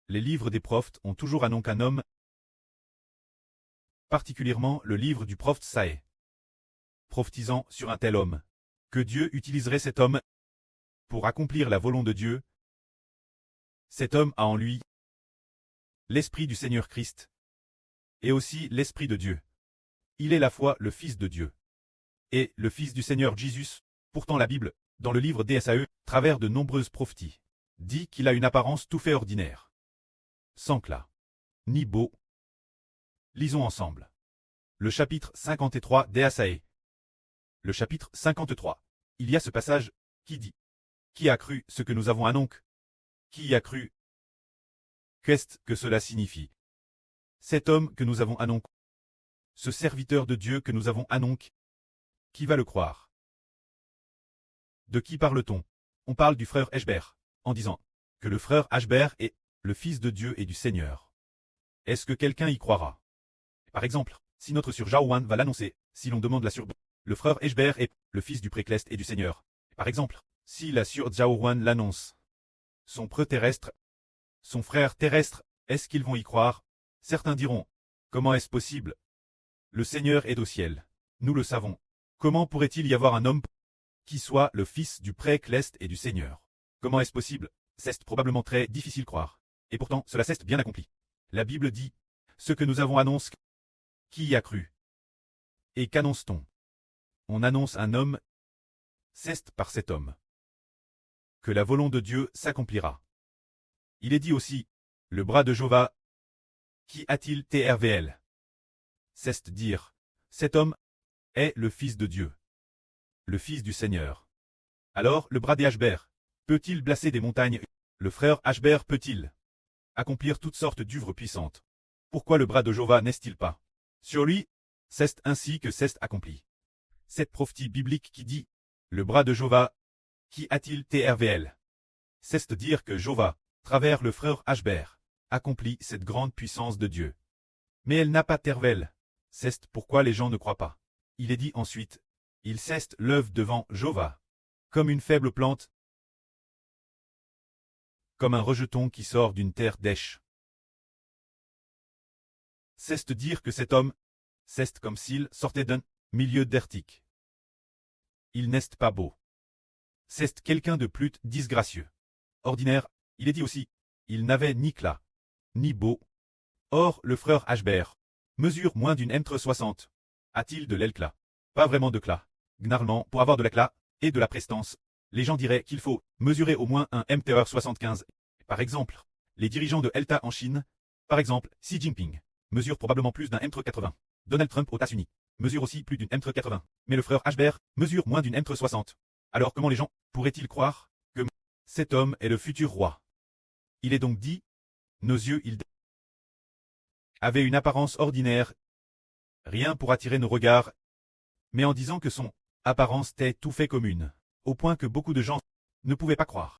Les livres des prophètes ont toujours un nom qu'un homme, particulièrement le livre du prophète Saë, prophétisant sur un tel homme, que Dieu utiliserait cet homme pour accomplir la volonté de Dieu. Cet homme a en lui l'Esprit du Seigneur Christ, et aussi l'Esprit de Dieu. Il est la fois le Fils de Dieu, et le Fils du Seigneur Jésus. Pourtant la Bible, dans le livre d'Ésaïe, travers de nombreuses prophéties, dit qu'il a une apparence tout fait ordinaire, sans classe, ni beau. Lisons ensemble. Le chapitre 53 d'Ésaïe. Le chapitre 53. Il y a ce passage qui dit: Qui a cru ce que nous avons annoncé? Qui y a cru? Qu'est-ce que cela signifie? Cet homme que nous avons annoncé, ce serviteur de Dieu que nous avons annoncé, qui va le croire? De qui parle-t-on? On parle du frère Eshber, en disant que le frère Eshber est le Fils de Dieu et du Seigneur. Est-ce que quelqu'un y croira? Par exemple, si notre sœur Jaouane va l'annoncer, si l'on demande la sœur, le frère Eshber est le Fils du précleste et du Seigneur. Par exemple, si la sœur Jaouane l'annonce, son preux terrestre, son frère terrestre, est-ce qu'ils vont y croire? Certains diront: comment est-ce possible? Le Seigneur est au ciel. Nous le savons. Comment pourrait-il y avoir un homme qui soit le fils du précleste et du Seigneur? Comment est-ce possible? C'est probablement très difficile à croire. Et pourtant, cela s'est bien accompli. La Bible dit: ce que nous avons annoncé. Qui y a cru? Et qu'annonce-t-on? On annonce un homme. C'est par cet homme que la volonté de Dieu s'accomplira. Il est dit aussi: le bras de Jéhovah. Qui a-t-il TRVL? C'est dire: cet homme est le Fils de Dieu, le Fils du Seigneur. Alors le bras d'Eshber peut-il blesser des montagnes? Le frère Eshber peut-il accomplir toutes sortes d'œuvres puissantes? Pourquoi le bras de Jéhovah n'est-il pas sur lui? C'est ainsi que c'est accompli. Cette prophétie biblique qui dit: le bras de Jéhovah, qui a-t-il TRVL? C'est dire que Jéhovah, travers le frère Eshber, accomplit cette grande puissance de Dieu. Mais elle n'a pas TRVL. C'est pourquoi les gens ne croient pas. Il est dit ensuite: il cesse l'œuvre devant Jéhovah, comme une faible plante, comme un rejeton qui sort d'une terre dèche. C'est dire que cet homme, c'est comme s'il sortait d'un milieu d'Arctique. Il n'est pas beau. C'est quelqu'un de plus disgracieux. Ordinaire, il est dit aussi: il n'avait ni classe, ni beau. Or, le frère Eshber mesure moins d'une m60. A-t-il de l'éclat? Pas vraiment de classe. Gnarlement, pour avoir de l'éclat et de la prestance, les gens diraient qu'il faut mesurer au moins un MTR75. Par exemple, les dirigeants de Elta en Chine, par exemple, Xi Jinping, mesure probablement plus d'un M80. Donald Trump aux États-Unis mesure aussi plus d'une M80. Mais le frère Eshber mesure moins d'une M60. Alors comment les gens pourraient-ils croire que cet homme est le futur roi? Il est donc dit: nos yeux, il avait une apparence ordinaire, rien pour attirer nos regards, mais en disant que son apparence était tout fait commune, au point que beaucoup de gens ne pouvaient pas croire.